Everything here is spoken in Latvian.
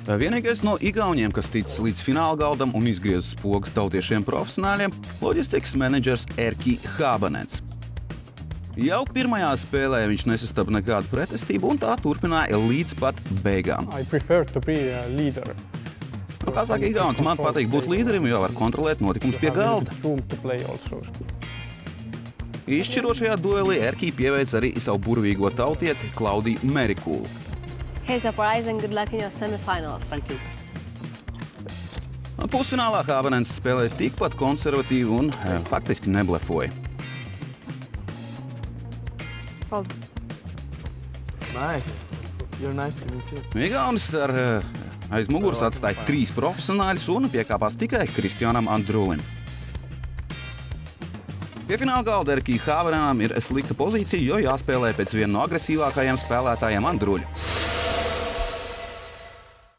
Vienīgais no igauniem, kas ticis līdz fināla galdam un izgriezis pogas tautiešiem profesionāļiem, loģistikas menedžers Erki Hābanets. Jau pirmajā spēlē viņš nesastapa nekādu pretestību un tā turpināja līdz pat beigām. Kā saka igaunis, man patīk būt līderim, jo var kontrolēt notikumus pie galda. Izšķirošajā duelī Erki pieveic arī savu burvīgo tautieti Klaudiju Merikulu. Hey, surprise and good luck in your semifinals. Thank you. Pusfinālā Hābanens spēlēja tikpat konservatīvi un faktiski neblefoja. Well, Nice. You're nice to meet you. Igaunis ar aiz muguras atstāja 3 profesionāļus un piekāpās tikai Kristiānam Andrulim. Pie fināla galda Erki Hābanenam ir slikta pozīcija, jo jāspēlē pēc viena no agresīvākajiem spēlētājiem Andruļu.